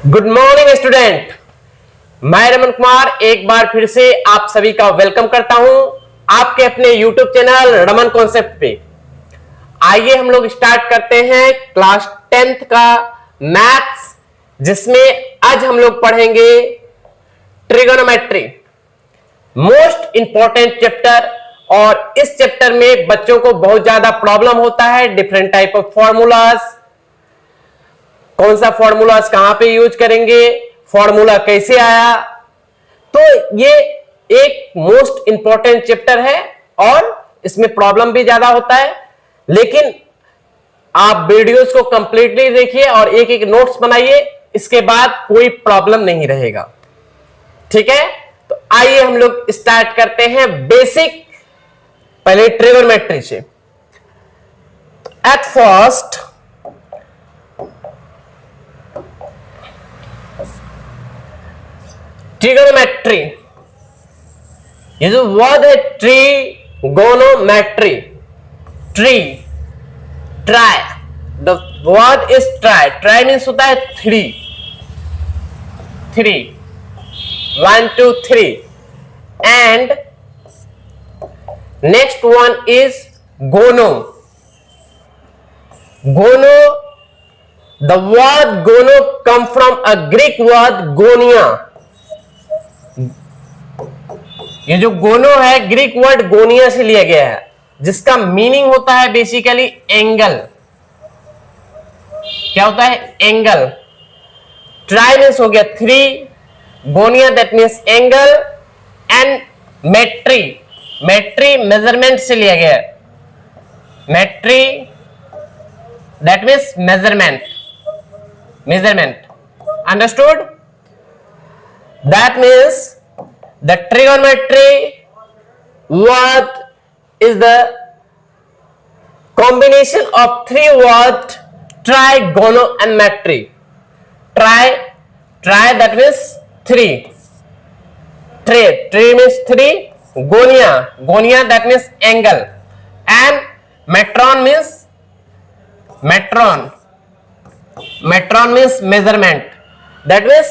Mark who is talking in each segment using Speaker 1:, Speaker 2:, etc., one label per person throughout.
Speaker 1: Good morning student. मैं रमन कुमार एक बार फिर से आप सभी का वेलकम करता हूं आपके अपने यूट्यूब चैनल रमन कॉन्सेप्ट पे। आइए हम लोग स्टार्ट करते हैं क्लास 10th का मैथ्स, जिसमें आज हम लोग पढ़ेंगे ट्रिगोनोमेट्री, मोस्ट इंपॉर्टेंट चैप्टर। और इस चैप्टर में बच्चों को बहुत ज्यादा प्रॉब्लम होता है। डिफरेंट टाइप ऑफ फॉर्मूलाज, कौन सा फॉर्मूलाज कहां पे यूज करेंगे, फॉर्मूला कैसे आया। तो ये एक मोस्ट इंपॉर्टेंट चैप्टर है और इसमें प्रॉब्लम भी ज्यादा होता है, लेकिन आप वीडियोस को कंप्लीटली देखिए और एक एक नोट्स बनाइए, इसके बाद कोई प्रॉब्लम नहीं रहेगा। ठीक है, तो आइए हम लोग स्टार्ट करते हैं बेसिक, पहले ट्रिगोनोमेट्री से। एट फर्स्ट ट्रिगोनोमेट्री, ये जो वर्ड है trigonometry, tri, the word is tri. Tri means होता है three, 1 2 3, and next one is gono. The word gono come from a Greek word gonia. ये जो गोनो है ग्रीक वर्ड गोनिया से लिया गया है, जिसका मीनिंग होता है बेसिकली एंगल। क्या होता है? एंगल। ट्राई मीन्स हो गया 3, gonia that means angle, and metry, metry measurement से लिया गया है। Metry that means measurement, understood? That means the trigonometry word is the combination of three words trigonometry. Tri that means three. Tri means three. Gonia that means angle, and metron means measurement. That means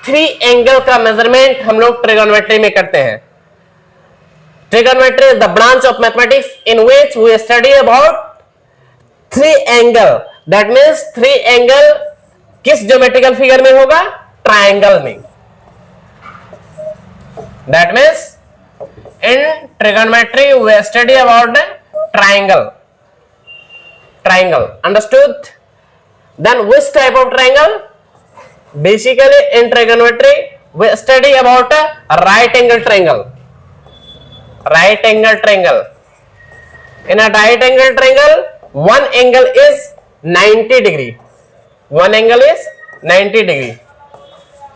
Speaker 1: 3 angle का measurement हम लोग trigonometry में करते हैं। Trigonometry is the branch of mathematics in which we study about 3 angle. That means 3 angle किस geometrical figure में होगा? Triangle में। That means in trigonometry we study about triangle. Understood? Then which type of triangle? Basically in trigonometry we study about a right angle triangle. In a right angle triangle, one angle is 90 degree.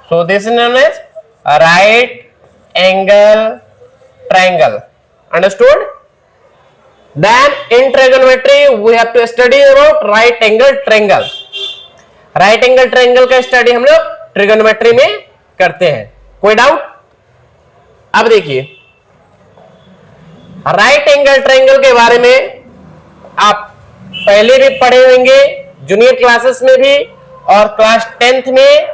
Speaker 1: So this is known as a right angle triangle. Understood? Then in trigonometry we have to study about right angle triangle. Right angle triangle का study हम लोग trigonometry में करते हैं। कोई doubt? अब देखिए, right angle triangle के बारे में आप पहले भी पढ़े होंगे, जूनियर क्लासेस में भी, और क्लास 10th में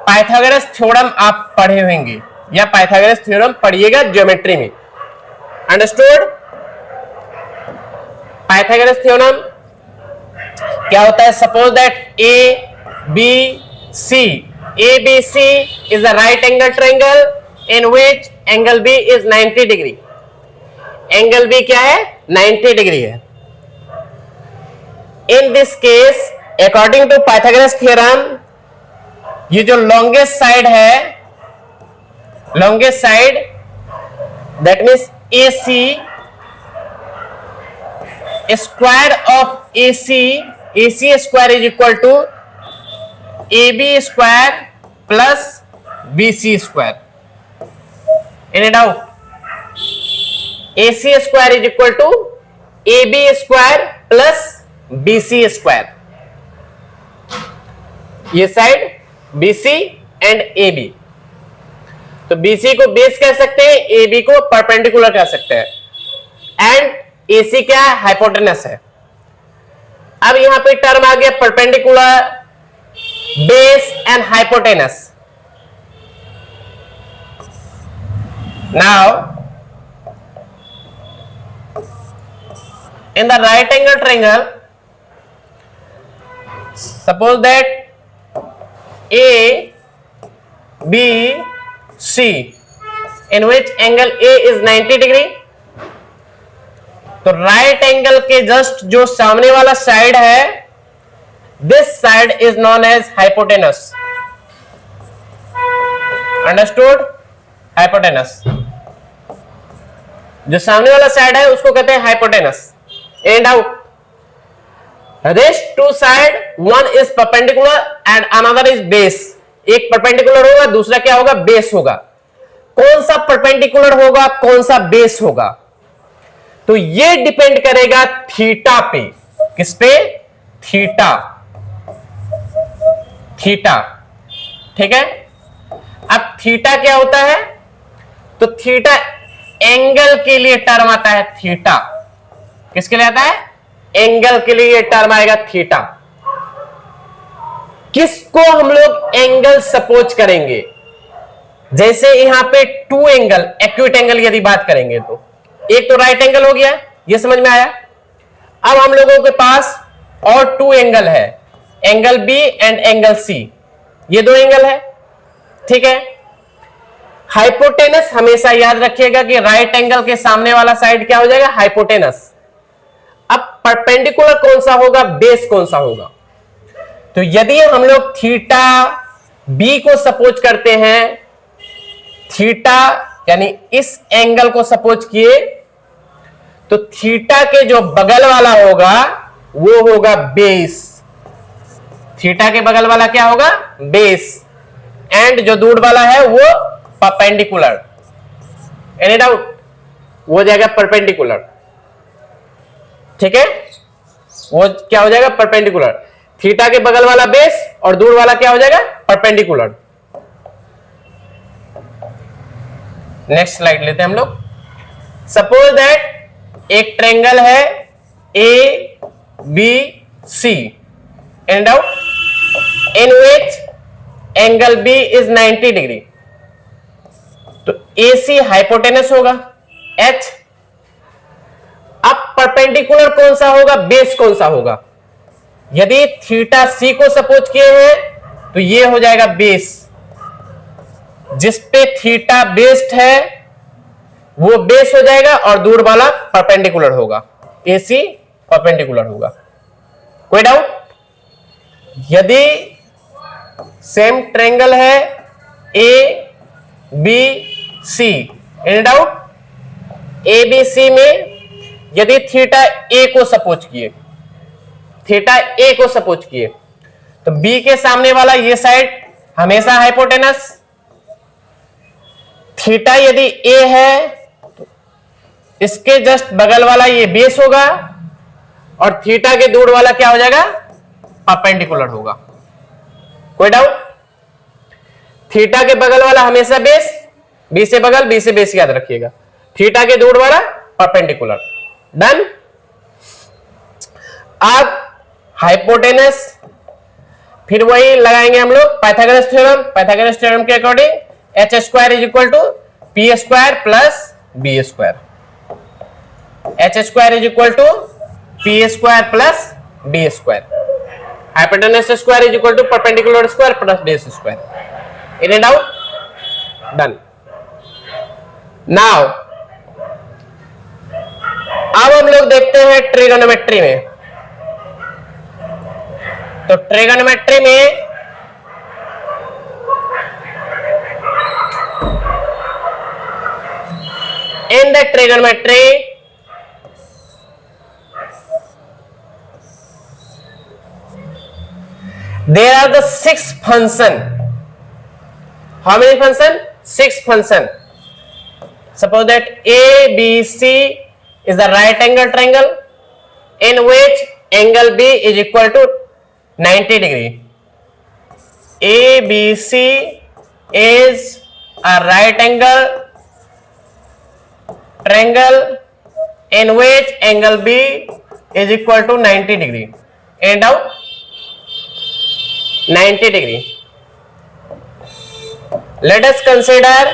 Speaker 1: पाइथागोरस थ्योरम आप पढ़े होंगे, या पाइथागोरस थ्योरम पढ़िएगा ज्योमेट्री में। अंडरस्टूड? पाइथागोरस थ्योरम क्या होता है? Suppose that ABC is a right angle triangle in which angle B is 90 degree. Angle B क्या है? 90 डिग्री है। In this case, according to Pythagoras theorem, ये जो longest side है, longest side that means AC, square of AC square is equal to AB square plus BC square. Any doubt? AC square is equal to AB square plus BC square. ये side BC and AB, तो BC को base कह सकते हैं, AB को perpendicular कह सकते हैं, एंड AC क्या है? हाइपोटेनस है। अब यहां पे टर्म आ गया perpendicular, base and hypotenuse. Now, in the right angle triangle, suppose that A, B, C, in which angle A is 90 degree, तो राइट एंगल के जस्ट जो सामने वाला साइड है, this side is known as hypotenuse. Understood? Hypotenuse, जो सामने वाला side है उसको कहते हैं hypotenuse. And out. Rest two side, one is perpendicular and another is base. एक परपेंडिकुलर होगा, दूसरा क्या होगा? बेस होगा. कौन सा परपेंडिकुलर होगा, कौन सा बेस होगा? तो ये डिपेंड करेगा थीटा पे. किस पे? थीटा. थीटा. ठीक है. अब थीटा क्या होता है? तो थीटा एंगल के लिए टर्म आता है. थीटा किसके लिए आता है? एंगल के लिए टर्म आएगा थीटा. किसको हम लोग एंगल सपोज करेंगे? जैसे यहां पे टू एंगल, एक्यूट एंगल यदि बात करेंगे तो एक तो राइट एंगल हो गया, ये समझ में आया. अब हम लोगों के पास और टू एंगल है, angle B and angle C. ये दो एंगल है. ठीक है. हाइपोटेनस हमेशा याद रखिएगा कि राइट एंगल के सामने वाला साइड क्या हो जाएगा? हाइपोटेनस. अब परपेंडिकुलर कौन सा होगा, बेस कौन सा होगा? तो यदि हम लोग थीटा बी को सपोज करते हैं, थीटा यानी इस एंगल को सपोज किए, तो थीटा के जो बगल वाला होगा वो होगा बेस. थीटा के बगल वाला क्या होगा? बेस. एंड जो दूर वाला है वो परपेंडिकुलर. Any doubt? वो जाएगा परपेंडिकुलर. ठीक है. वो क्या हो जाएगा? परपेंडिकुलर. थीटा के बगल वाला बेस और दूर वाला क्या हो जाएगा? परपेंडिकुलर. नेक्स्ट स्लाइड लेते हैं हम लोग. सपोज दैट एक ट्रायंगल है A B C and out, in which angle B is 90 degree. तो ए सी हाइपोटेनस होगा एच. अब परपेंडिकुलर कौन सा होगा, बेस कौन सा होगा? यदि थीटा सी को सपोज किए हैं तो ये हो जाएगा बेस. जिस पे थीटा बेस्ड है वो बेस हो जाएगा और दूर वाला परपेंडिकुलर होगा. एसी परपेंडिकुलर होगा. कोई डाउट? यदि सेम ट्रायंगल है A B C, any doubt? A B C में यदि थीटा ए को सपोज किए, थीटा ए को सपोज किए, तो बी के सामने वाला ये साइड हमेशा हाइपोटेनस. थीटा यदि ए है तो इसके जस्ट बगल वाला ये बेस होगा और थीटा के दूर वाला क्या हो जाएगा? परपेंडिकुलर होगा. कोई डाउट? थीटा के बगल वाला हमेशा बेस, बी से बगल, बी से बेस याद रखिएगा. थीटा के दूर वाला परपेंडिकुलर. डन. अब हाइपोटेनस फिर वही लगाएंगे हम लोग पाइथागोरस थ्योरम. पाइथागोरस थ्योरम के according H square is equal to P square plus B square. H square is equal to P square plus B square. Hypotenuse square is equal to perpendicular square plus base square. In and out. Done. Now अब हम लोग देखते हैं trigonometry में. तो trigonometry में in the trigonometry there are the 6 function. How many function? 6 function. Suppose that ABC is the right angle triangle in which angle B is equal to 90 degree. ABC is a right angle triangle in which angle B is equal to 90 degree. And out 90 degree. Let us consider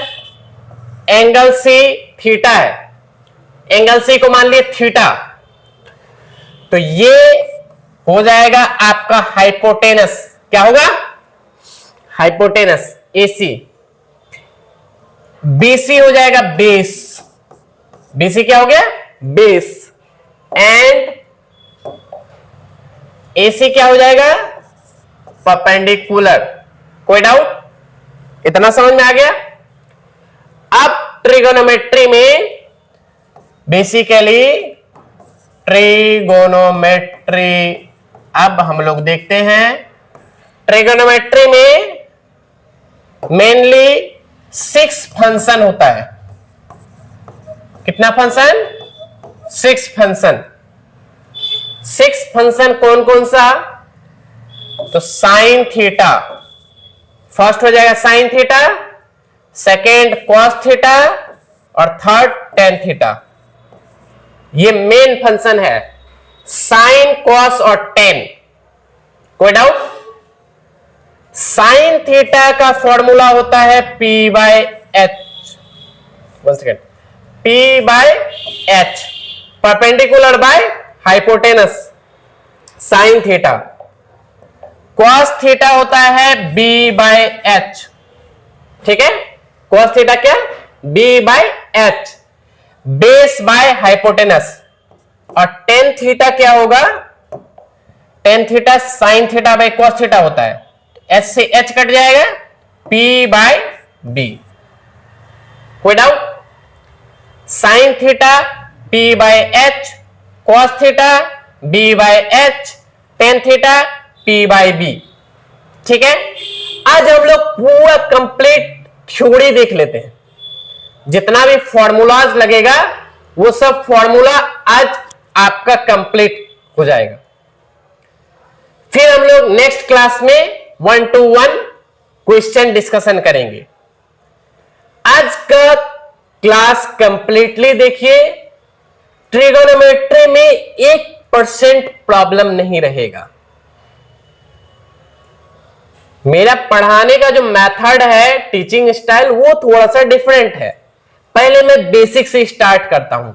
Speaker 1: angle C theta है, angle C को मान लिए theta, तो ये हो जाएगा आपका hypotenuse. क्या होगा? Hypotenuse AC. बीसी हो जाएगा बेस, बीसी क्या हो गया? बेस। एंड एसी क्या हो जाएगा? परपेंडिकुलर। कोई डाउट? इतना समझ में आ गया? अब ट्रिगोनोमेट्री में बेसिकली ट्रिगोनोमेट्री अब हम लोग देखते हैं। ट्रिगोनोमेट्री में मेनली 6 फंक्शन होता है। कितना फंक्शन? 6 फंक्शन। 6 फंक्शन कौन कौन सा? तो साइन थीटा फर्स्ट हो जाएगा, sine theta, second cos theta और थर्ड टेन थीटा। ये मेन फंक्शन है, साइन कॉस और टेन। कोई डाउट? साइन थीटा का फॉर्मूला होता है P by H. One second, P by H, perpendicular by hypotenuse, sign theta. Cos theta होता है B बाय एच। ठीक है, कॉस थीटा क्या? B by H, base by hypotenuse. और टेन थीटा क्या होगा? Ten theta sine theta by cos theta होता है, एच से एच कट जाएगा, P बाय बी। कोई doubt? Sine theta P by H, cos theta B by H, tan theta P by B. ठीक है, आज हम लोग पूरा कंप्लीट थ्योरी देख लेते हैं। जितना भी फॉर्मूलाज लगेगा वो सब फॉर्मूला आज आपका कंप्लीट हो जाएगा। फिर हम लोग नेक्स्ट क्लास में 1 to 1 क्वेश्चन डिस्कशन करेंगे। आज का क्लास कंप्लीटली देखिए, ट्रिगोनोमेट्री में 1% प्रॉब्लम नहीं रहेगा। मेरा पढ़ाने का जो मेथड है, टीचिंग स्टाइल, वो थोड़ा सा डिफरेंट है। पहले मैं बेसिक से स्टार्ट करता हूं,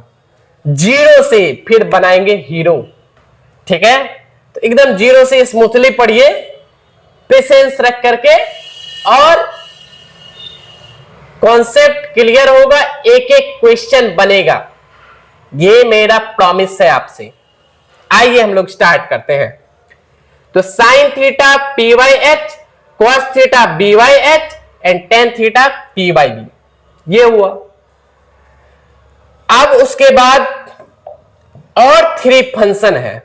Speaker 1: जीरो से, फिर बनाएंगे हीरो। ठीक है, तो एकदम जीरो से स्मूथली पढ़िए, पेशेंस रख करके, और कॉन्सेप्ट क्लियर होगा, एक एक क्वेश्चन बनेगा, ये मेरा प्रॉमिस है आपसे। आइए हम लोग स्टार्ट करते हैं। तो sine theta P by H, cos theta B by H and tan theta P by B, ये हुआ। अब उसके बाद और 3 फंक्शन है।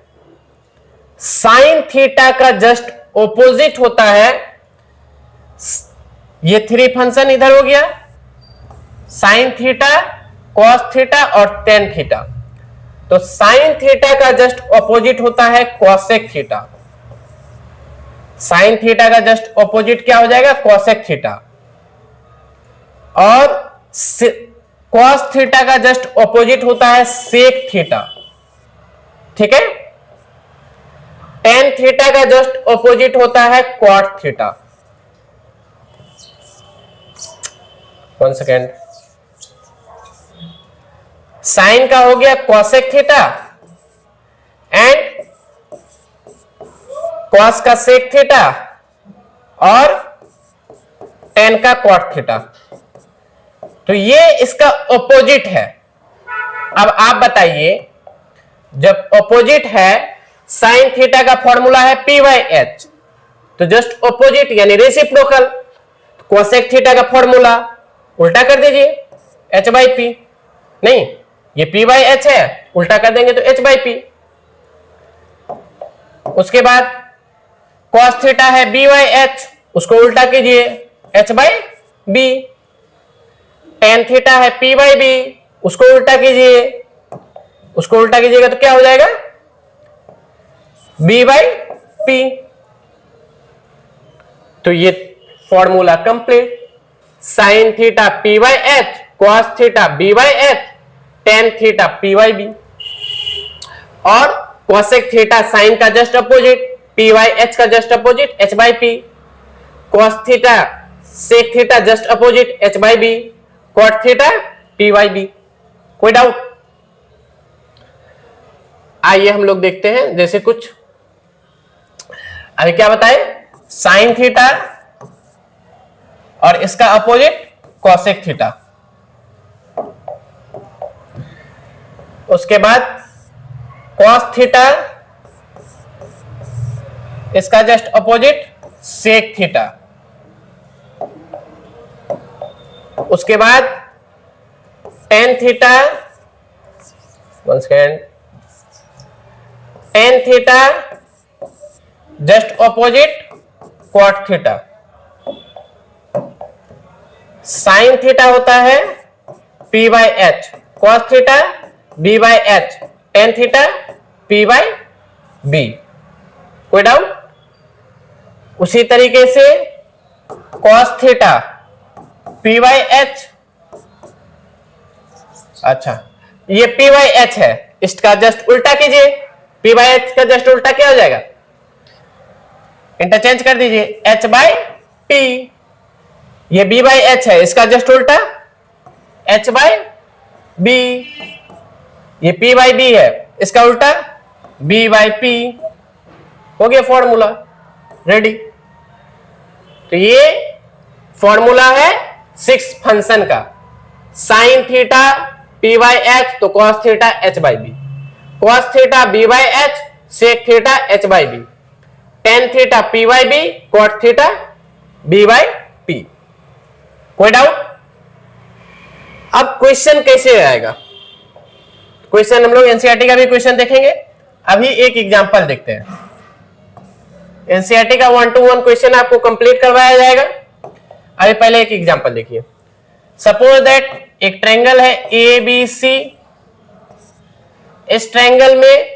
Speaker 1: साइन थीटा का जस्ट ऑपोजिट होता है, ये 3 फंक्शन इधर हो गया, साइन थीटा, कॉस थीटा और टेन थीटा। तो साइन थीटा का जस्ट ऑपोजिट होता है कॉसेक थीटा। साइन थीटा का जस्ट ऑपोजिट क्या हो जाएगा? Cosec theta. और कॉस थीटा का जस्ट ऑपोजिट होता है सेक थीटा। ठीक है, टेन थीटा का जस्ट ऑपोजिट होता है कॉट थीटा। 1 सेकेंड, साइन का हो गया कॉसेक थीटा एंड कॉस का सेक थीटा और टेन का कॉट थीटा। तो ये इसका ऑपोजिट है। अब आप बताइए, जब ऑपोजिट है, साइन थीटा का फॉर्मूला है P बाई एच, तो जस्ट ऑपोजिट यानी रेसिप्रोकल। कोसेक थीटा का फॉर्मूला उल्टा कर दीजिए, H बाई पी। नहीं, ये P बाई एच है, उल्टा कर देंगे तो H बाई पी। उसके बाद कॉस थीटा है B बाई एच, उसको उल्टा कीजिए, H by B. Tan theta है P बाई बी, उसको उल्टा कीजिए, उसको उल्टा कीजिएगा तो क्या हो जाएगा? B by P. तो ये formula complete. Sine theta P by H, cos theta B by H, tan theta P by B. और कॉसेक थीटा साइन का just opposite, P by H का just opposite H by P, cos theta sec theta just opposite H by B, cot theta P by B. कोई doubt? आइए हम लोग देखते हैं, जैसे कुछ अभी क्या बताए, साइन थीटा और इसका अपोजिट कॉसेक थीटा, उसके बाद कॉस थीटा इसका जस्ट अपोजिट सेक थीटा, उसके बाद tan theta, one second, tan theta just opposite cot theta, sine theta होता है P by H, cos theta B by H, tan theta P by B. कोई doubt? उसी तरीके से cos theta P by H, अच्छा ये P by H है, इसका जस्ट उल्टा कीजिए, पी बाई एच का जस्ट उल्टा क्या हो जाएगा, इंटरचेंज कर दीजिए, एच बाई पी। ये बी बाई एच है, इसका जस्ट उल्टा एच बाई बी। ये पी बाई बी है, इसका उल्टा बी बाई पी। हो गया फॉर्मूला रेडी। तो ये फॉर्मूला है सिक्स फंक्शन का, sine theta P by H तो cos theta H by B, cos theta B by H sec theta H by B, tan theta P by B cot theta B by P. कोई doubt? अब question कैसे आएगा, question हम लोग NCERT का भी question देखेंगे। अभी एक एग्जांपल देखते हैं, एनसीईआरटी का 1-to-1 क्वेश्चन आपको कंप्लीट करवाया जाएगा। अभी पहले एक एग्जांपल देखिए, सपोज दैट एक ट्रायंगल है ए बी सी, इस ट्रायंगल में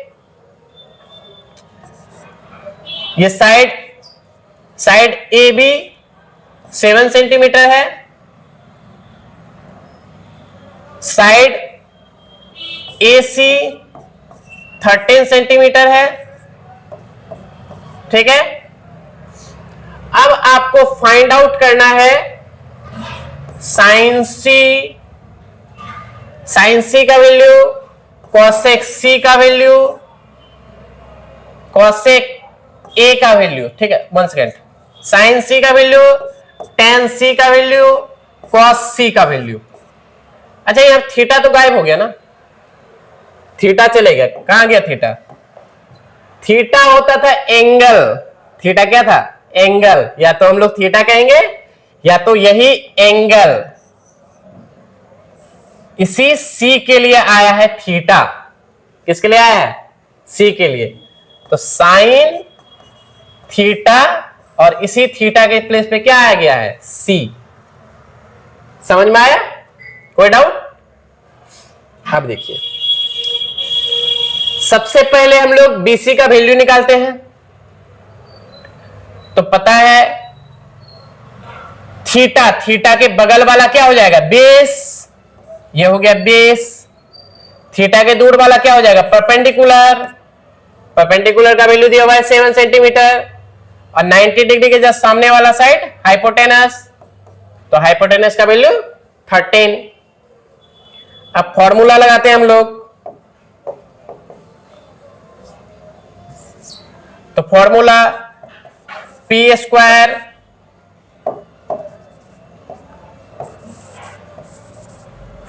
Speaker 1: ये साइड ए बी 7 सेंटीमीटर है, साइड ए सी 13 सेंटीमीटर है, ठीक है। अब आपको फाइंड आउट करना है साइन सी का वैल्यू, कॉसेक सी का वैल्यू, कॉसेक ए का वैल्यू, ठीक है। वन सेकेंड, साइन सी का वैल्यू, टेन सी का वैल्यू, कॉस सी का वैल्यू। अच्छा यार थीटा तो गायब हो गया ना, थीटा चले गया, कहां गया थीटा? थीटा होता था एंगल, थीटा क्या था? एंगल, या तो हम लोग थीटा कहेंगे या तो यही एंगल। इसी सी के लिए आया है थीटा, किसके लिए आया है? सी के लिए। तो साइन थीटा और इसी थीटा के प्लेस पे क्या आ गया है? सी। समझ में आया? कोई डाउट? अब देखिए, सबसे पहले हम लोग बीसी का वैल्यू निकालते हैं। तो पता है थीटा के बगल वाला क्या हो जाएगा? बेस। ये हो गया बेस। थीटा के दूर वाला क्या हो जाएगा? परपेंडिकुलर। परपेंडिकुलर का वैल्यू दिया हुआ है 7 सेंटीमीटर, और 90 डिग्री के जस्ट सामने वाला साइड हाइपोटेनस, तो हाइपोटेनस का वैल्यू 13। अब फॉर्मूला लगाते हैं हम लोग। तो फॉर्मूला पी स्क्वायर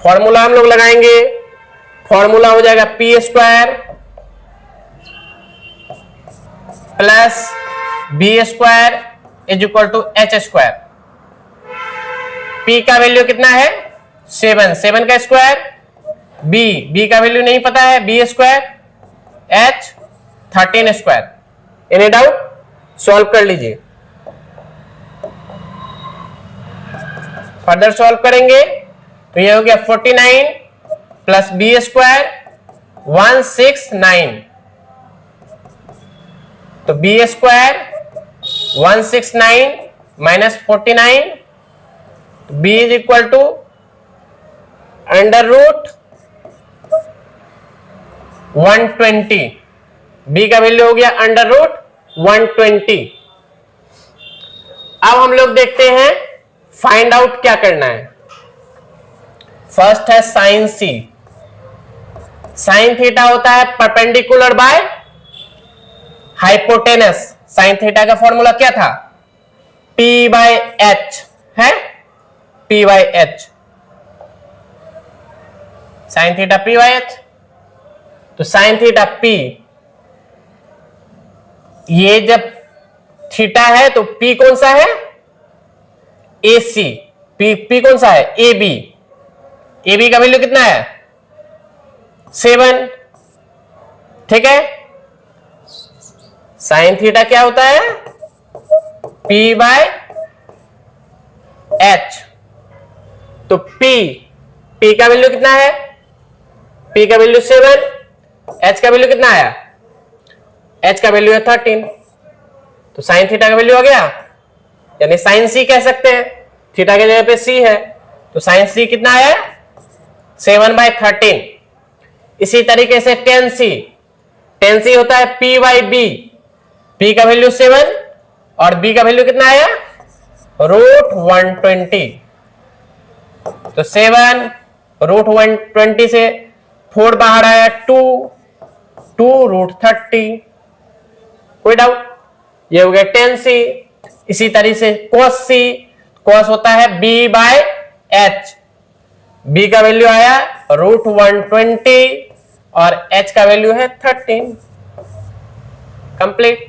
Speaker 1: फॉर्मूला हम लोग लगाएंगे, फॉर्मूला हो जाएगा P square plus B square is equal to H square. P का वैल्यू कितना है? 7 का स्क्वायर, बी का वैल्यू नहीं पता है, B square, H 13 square. Any doubt? Solve कर लीजिए। फर्दर सॉल्व करेंगे तो ये हो गया 49 प्लस बी स्क्वायर 169, तो B square 169 minus 49, B is equal to under root 120। B का वैल्यू हो गया अंडर रूट 120। अब हम लोग देखते हैं फाइंड आउट क्या करना है। फर्स्ट है साइन सी। साइन थीटा होता है perpendicular by hypotenuse. Sign theta का फॉर्मूला क्या था? P बाय एच है, P by H, sign theta P by H. तो साइन थीटा P, ये जब थीटा है तो P कौन सा है? AC। P कौन सा है? AB। AB का वैल्यू कितना है? 7। ठीक है, साइन थीटा क्या होता है? P by H. तो P का वैल्यू कितना है? P का वैल्यू 7, H का वैल्यू कितना आया? H का वैल्यू है 13। तो साइन थीटा का वैल्यू आ गया, यानी साइन C कह सकते हैं, थीटा के जगह पे C है, तो साइन C कितना आया? 7/13। इसी तरीके से tan C होता है P बाई B। P का वैल्यू 7 और B का वैल्यू कितना आया? √120। तो 7 √120 से 4 बाहर आया 2 √30। कोई डाउट? ये हो गया tan C। इसी तरीके से cos C, cos होता है B बाय H। B का वैल्यू आया √120 और H का वैल्यू है 13। कंप्लीट।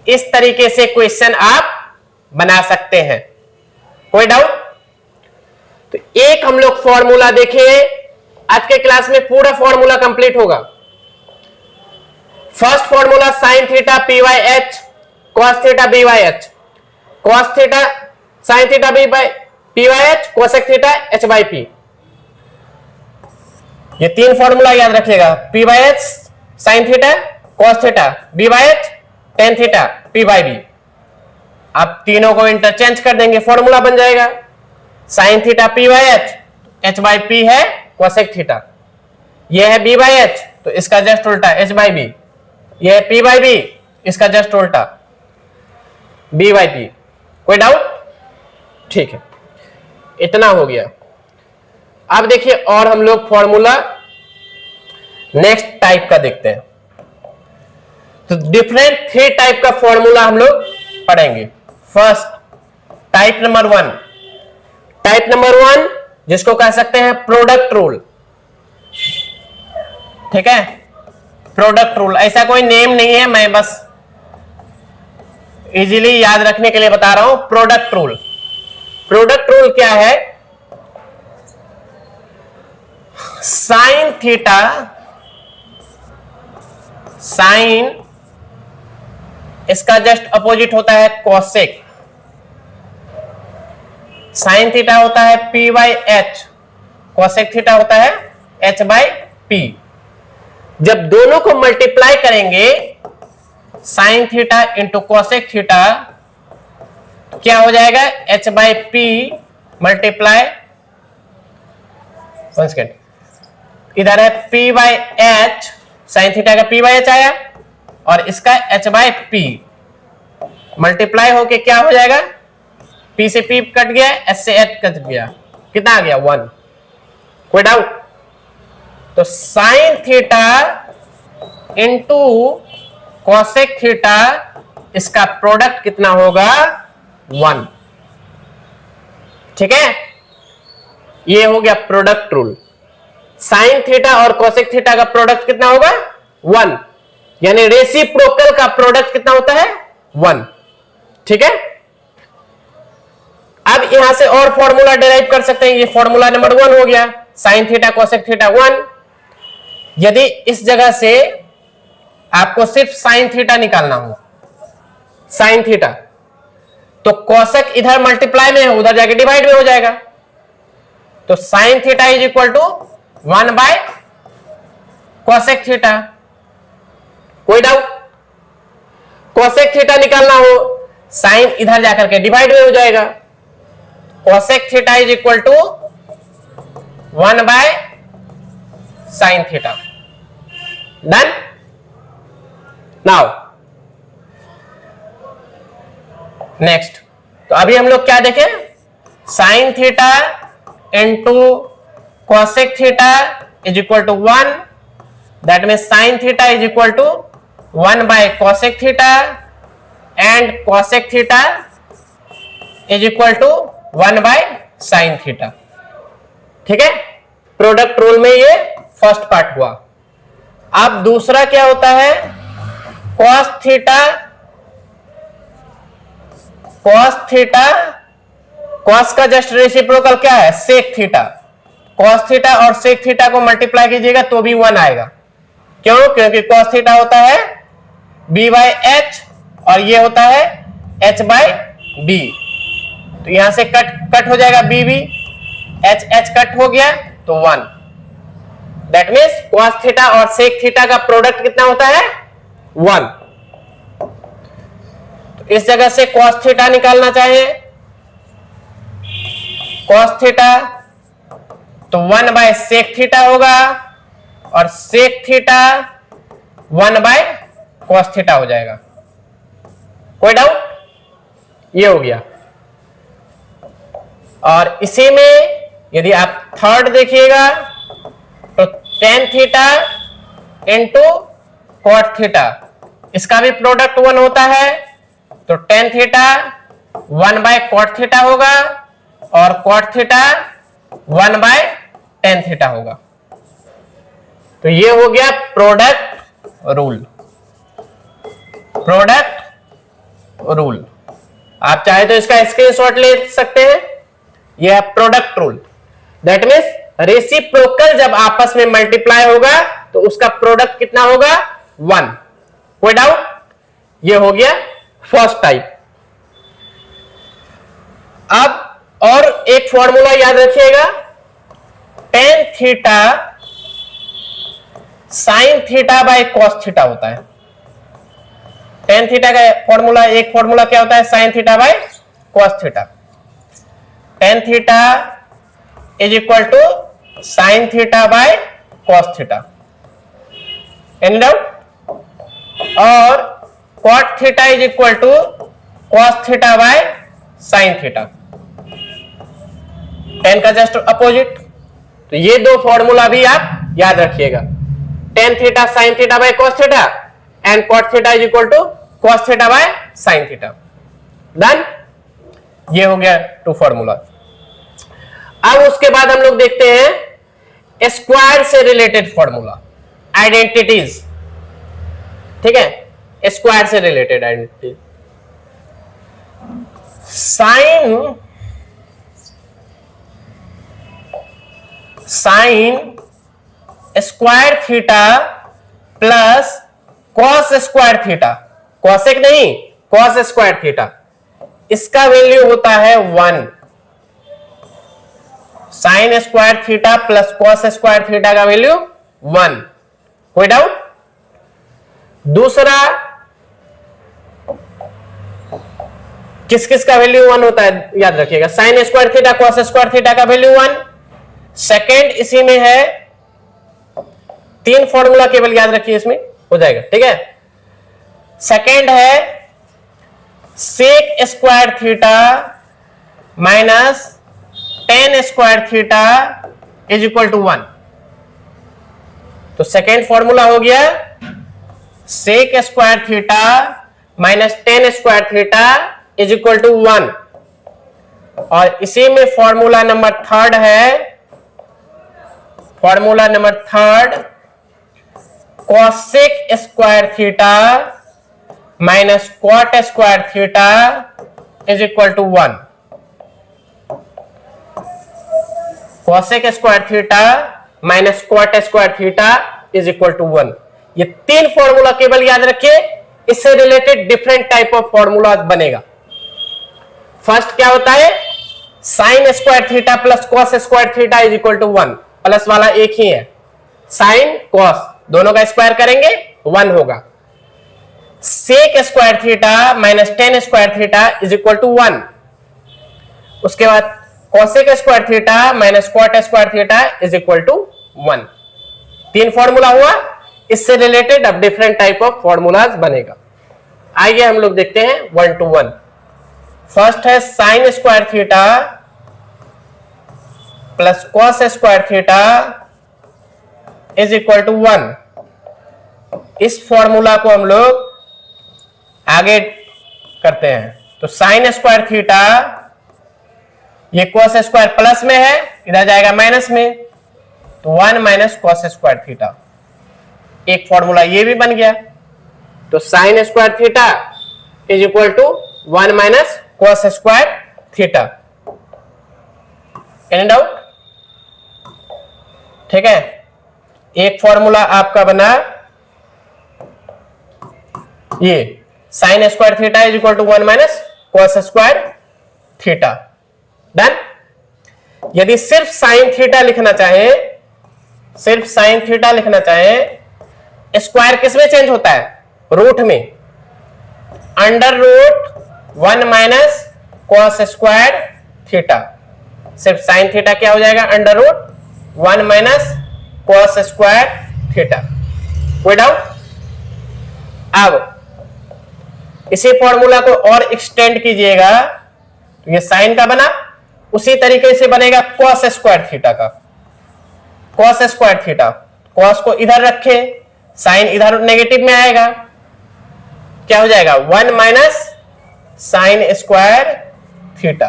Speaker 1: इस तरीके से क्वेश्चन आप बना सकते हैं। कोई डाउट? तो एक हम लोग फॉर्मूला देखें, आज के क्लास में पूरा फॉर्मूला कंप्लीट होगा। First formula sine theta P by H, cos theta B by H, cos theta sine theta P by H, cosec theta H by P। ये तीन फॉर्मूला याद रखिएगा, P by h sine theta, cos theta B by H, tan theta P by B। आप तीनों को interchange कर देंगे, formula बन जाएगा sign theta P by H, H by P है कोसेक थीटा, यह है B बाई एच तो इसका जस्ट उल्टा H बाई B, यह है P बाई B इसका जस्ट उल्टा B बाई P। कोई डाउट? ठीक है, इतना हो गया। अब देखिए और हम लोग फॉर्मूला नेक्स्ट टाइप का देखते हैं। तो डिफरेंट 3 टाइप का फॉर्मूला हम लोग पढ़ेंगे। First type number 1, type number 1 जिसको कह सकते हैं प्रोडक्ट रूल। ठीक है, प्रोडक्ट रूल, ऐसा कोई नेम नहीं है, मैं बस इजीली याद रखने के लिए बता रहा हूं। प्रोडक्ट रूल, प्रोडक्ट रूल क्या है? साइन थीटा, साइन इसका जस्ट अपोजिट होता है कोसेक। साइन थीटा होता है P by H, cosec theta होता है H बाई P। जब दोनों को मल्टीप्लाई करेंगे sign theta into cosec theta, क्या हो जाएगा? H बाई P मल्टीप्लाई, इधर है P by H, sign theta का P बाई एच आया और इसका H बाई P मल्टीप्लाई होके क्या हो जाएगा? P से P कट गया, H से H कट गया, कितना आ गया? 1। कोई डाउट? तो sine theta into cosec theta, इसका प्रोडक्ट कितना होगा? 1। ठीक है, ये हो गया प्रोडक्ट रूल। साइन थीटा और कोसेक थीटा का प्रोडक्ट कितना होगा? 1, यानी रेसिप्रोकल का प्रोडक्ट कितना होता है? 1। ठीक है, अब यहां से और फॉर्मूला डिराइव कर सकते हैं। ये फॉर्मूला नंबर 1 हो गया, साइन थीटा कोसेक थीटा 1। यदि इस जगह से आपको सिर्फ साइन थीटा निकालना हो, साइन थीटा, तो कोसेक इधर मल्टीप्लाई में है, उधर जाके डिवाइड में हो जाएगा। तो sine theta is equal to 1 by cosec theta. कोई डाउट? कोसेक थीटा निकालना हो, साइन इधर जाकर के डिवाइड में हो जाएगा। Cosec theta is equal to 1 by sine theta. Done? Now next, तो अभी हम लोग क्या देखें, sine theta into cosec theta is equal to 1, that means sine theta is equal to 1 by cosec theta and cosec theta is equal to 1 by sine theta. ठीक है, product rule में ये फर्स्ट पार्ट हुआ। अब दूसरा क्या होता है, कॉस थीटा, कॉस का जस्ट रेसिप्रोकल क्या है, सेक थीटा। कॉस थीटा और सेक थीटा को मल्टीप्लाई कीजिएगा तो भी 1 आएगा। क्यों? क्योंकि कॉस थीटा होता है b बाय एच और ये होता है h बाय b। तो यहां से कट हो जाएगा b b, h कट हो गया तो 1। दैट मीन्स कॉस थीटा और सेक थीटा का प्रोडक्ट कितना होता है, 1। तो इस जगह से कॉस थीटा निकालना चाहिए, कॉस थीटा तो 1 बाय सेक थीटा होगा और sec theta 1 by cos theta हो जाएगा। कोई डाउट? ये हो गया। और इसी में यदि आप थर्ड देखिएगा तो tan theta into cot theta, इसका भी प्रोडक्ट 1 होता है। तो tan theta 1 by cot theta होगा और cot theta 1 by tan theta होगा। तो ये हो गया प्रोडक्ट रूल। प्रोडक्ट रूल, आप चाहे तो इसका स्क्रीनशॉट ले सकते हैं। यह है product rule. That means reciprocal जब आपस में मल्टीप्लाई होगा तो उसका प्रोडक्ट कितना होगा, 1। कोई डाउट? ये हो गया फर्स्ट टाइप। अब और एक फॉर्मूला याद रखिएगा, tan theta sine theta by cos theta होता है। टेन थीटा का फॉर्मूला, एक फॉर्मूला क्या होता है, sine theta by cos theta. Tan theta is equal to sine theta by cos theta. Any doubt? और cot theta is equal to cos theta by sine theta, tan का just opposite. तो ये दो formula भी आप याद रखिएगा, tan theta sine theta by cos theta and cot theta is equal to cos theta by sine theta. Done? ये हो गया 2 फॉर्मूला। अब उसके बाद हम लोग देखते हैं स्क्वायर से रिलेटेड फॉर्मूला, आइडेंटिटीज। ठीक है, स्क्वायर से related identity. Sign square theta plus cos square theta, cosec नहीं, कॉस स्क्वायर थीटा, इसका वैल्यू होता है 1। Sign square theta plus cos square theta का वैल्यू 1। कोई डाउट? दूसरा, किस किस का वैल्यू 1 होता है याद रखिएगा, sign square theta cos square theta का वैल्यू 1। सेकेंड इसी में है, 3 फॉर्मूला केवल याद रखिए, इसमें हो जाएगा। ठीक है, सेकेंड है sec square theta minus tan square theta is equal to 1। तो सेकेंड फॉर्मूला हो गया sec square theta minus tan square theta is equal to 1। और इसी में फॉर्मूला नंबर थर्ड है, formula number third cosec square theta minus cot square theta is equal to 1। Cosec square theta minus cot square theta is equal to 1। ये 3 formula केवल याद रखिए, इससे related different type of formula बनेगा। First क्या होता है, sine square theta plus cos square theta is equal to 1। Plus वाला एक ही है, साइन कॉस दोनों का स्क्वायर करेंगे 1 होगा। Sec square theta minus tan square theta is equal to 1। उसके बाद cosec square theta minus cot square theta is equal to 1। 3 formula हुआ, इससे रिलेटेड अब डिफरेंट टाइप ऑफ फॉर्मूलाज बनेगा। आइए हम लोग देखते हैं 1 to 1। फर्स्ट है sine square theta plus cos square theta is equal to 1। इस फॉर्मूला को हम लोग आगे करते हैं। तो साइन स्क्वायर थीटा, ये कॉस स्क्वायर प्लस में है, इधर जाएगा माइनस में, तो 1 माइनस कॉस स्क्वायर थीटा। एक फॉर्मूला ये भी बन गया। तो sine square theta is equal to 1 minus cos square theta. Any doubt? ठीक है, एक फॉर्मूला आपका बना ये sine square theta is equal to 1 minus cos square theta. Done. यदि सिर्फ साइन थीटा लिखना चाहे, सिर्फ साइन थीटा लिखना चाहे, स्क्वायर किस में चेंज होता है? रूट में। Under root 1 minus cos square theta. सिर्फ साइन थीटा क्या हो जाएगा? Under root 1 minus cos square theta. कोई डाउट? अब इसी फॉर्मूला को और एक्सटेंड कीजिएगा तो ये साइन का बना, उसी तरीके से बनेगा कॉस स्क्वायर थीटा का। कॉस स्क्वायर थीटा, कॉस को इधर रखे, साइन इधर नेगेटिव में आएगा, क्या हो जाएगा? 1 minus sine square theta.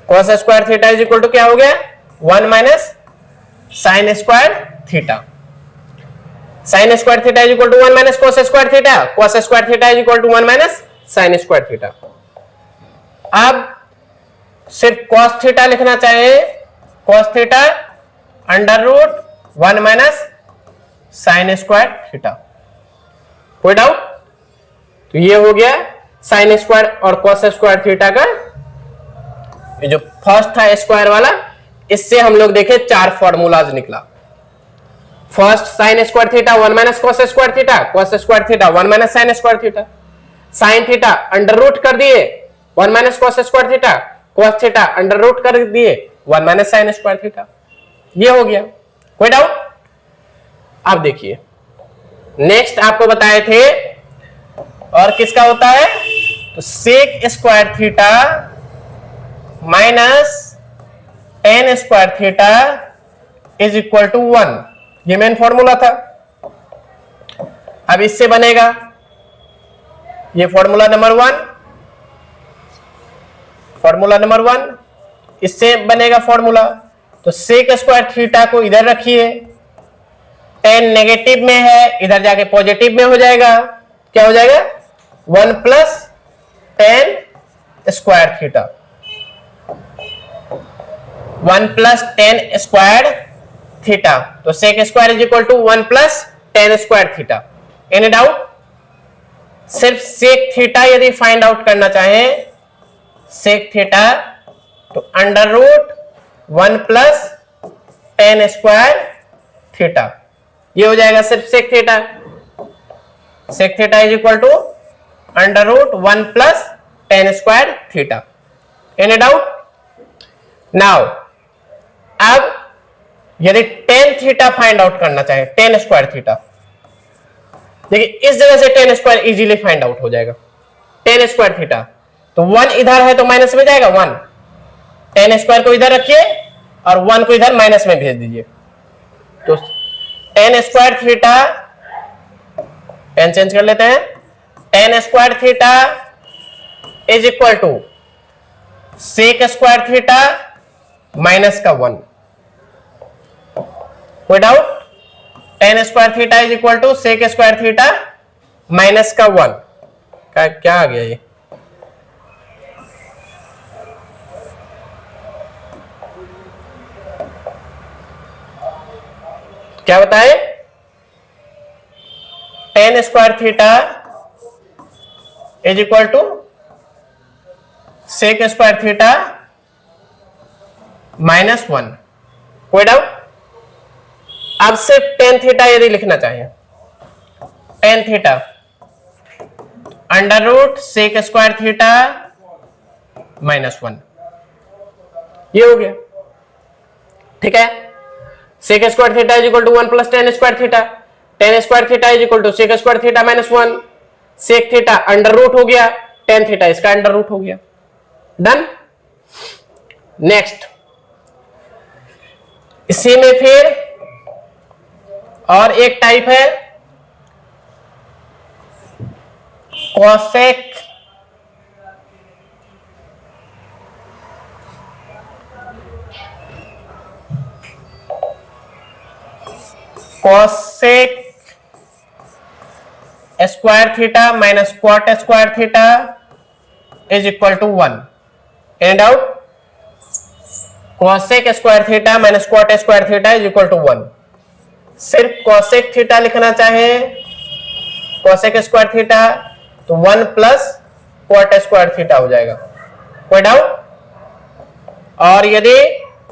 Speaker 1: Cos square theta is equal to क्या हो गया? 1 minus sine square theta. Sine square theta is equal to 1 minus cos square theta. Cos square theta is equal to 1 minus sine square theta. अब सिर्फ cos theta लिखना चाहिए, cos theta under root 1 minus sine square theta. कोई doubt? तो ये हो गया sine square और कॉस स्क्वायर थीटा का। ये जो फर्स्ट था स्क्वायर वाला, इससे हम लोग देखे 4 फॉर्मूलाज निकला। First sine square theta 1 minus cos square theta, cos square theta 1 minus sine square theta, sine theta under root कर दिए 1 minus cos square theta, cos theta under root कर दिए 1 माइनस साइन स्क्वायर थीटा। ये हो गया। कोई doubt? अब देखिए नेक्स्ट आपको बताए थे और किसका होता है? तो sec square theta minus tan square theta is equal to 1। ये मेन फॉर्मूला था। अब इससे बनेगा ये फॉर्मूला नंबर 1, फॉर्मूला नंबर 1, इससे बनेगा फॉर्मूला। तो सेक स्क्वायर थीटा को इधर रखिए, टेन नेगेटिव में है, इधर जाके पॉजिटिव में हो जाएगा। क्या हो जाएगा? 1 plus tan square theta, 1 plus tan square theta. तो sec square is equal to 1 plus tan square theta. Any doubt? सिर्फ सेक थीटा यदि फाइंड आउट करना चाहे, सेक थीटा, तो under root 1 plus tan square theta. ये हो जाएगा सिर्फ sec theta. Sec theta is equal to under root 1 plus tan square theta. Any doubt? Now अब यदि टेन थीटा फाइंड आउट करना चाहे, टेन स्क्वायर थीटा, देखिए इस जगह से ten square easily find out हो जाएगा। टेन स्क्वायर थीटा, तो 1 इधर है तो माइनस में जाएगा 1, टेन स्क्वायर को इधर रखिए और 1 को इधर माइनस में भेज दीजिए। तो tan square theta, pen change कर लेते हैं, tan square theta is equal to sec square theta minus का 1। कोई doubt? Tan square theta is equal to sec square theta minus का 1। क्या आ गया ये? क्या बताए? Tan square theta is equal to sec square theta minus 1। कोई डाउट? अब सिर्फ टेन थीटा यदि लिखना चाहिए, tan theta under root sec square theta minus 1। ये हो गया। ठीक है, sec square theta is equal to 1 plus tan square theta, tan square theta is equal to sec square theta minus 1, sec theta under root हो गया tan theta, इसका under root हो गया। डन। नेक्स्ट इसी में फिर और एक टाइप है cosec square theta minus cot square theta is equal to 1। And out cosec square theta minus cot square theta is equal to 1। सिर्फ कॉसेक थीटा लिखना चाहे कॉसेक स्क्वायर थीटा तो 1 प्लस क्वाट स्क्वायर थीटा हो जाएगा। कोई doubt? और यदि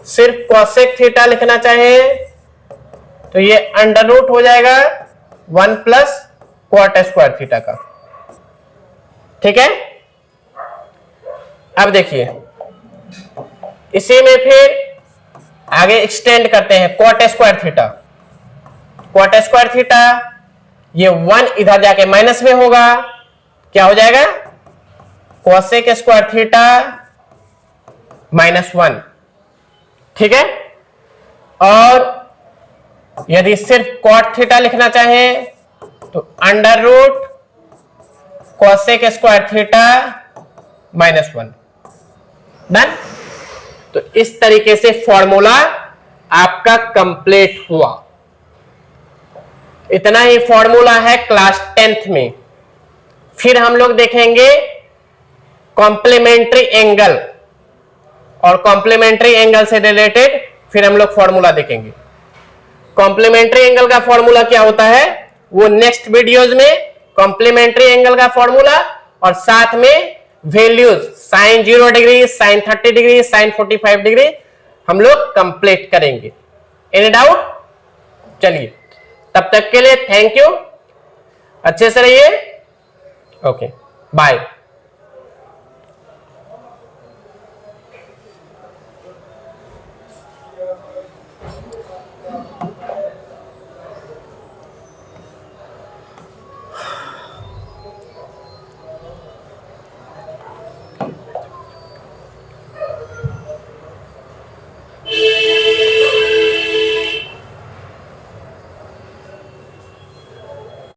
Speaker 1: सिर्फ कॉसेक थीटा लिखना चाहे तो ये अंडर रूट हो जाएगा 1 प्लस क्वाट स्क्वायर थीटा का। ठीक है। अब देखिए इसी में फिर आगे एक्सटेंड करते हैं क्वाट स्क्वायर थीटा। क्वाट स्क्वायर थीटा ये 1 इधर जाके माइनस में होगा, क्या हो जाएगा कोसेक स्क्वायर थीटा -1। ठीक है। और यदि सिर्फ कॉट थीटा लिखना चाहे तो under root cosec square theta -1। Done. तो इस तरीके से फॉर्मूला आपका कंप्लीट हुआ। इतना ही फॉर्मूला है क्लास 10th में। फिर हम लोग देखेंगे कॉम्प्लीमेंट्री एंगल, और कॉम्प्लीमेंट्री एंगल से रिलेटेड फिर हम लोग फॉर्मूला देखेंगे। कॉम्प्लीमेंट्री एंगल का फॉर्मूला क्या होता है वो नेक्स्ट वीडियोज में, कॉम्प्लीमेंट्री एंगल का फॉर्मूला और साथ में values sin 0 degree, sin 30 degree, sin 45 degree हम लोग कंप्लीट करेंगे। Any doubt? चलिए तब तक के लिए थैंक यू, अच्छे से रहिए। Okay bye.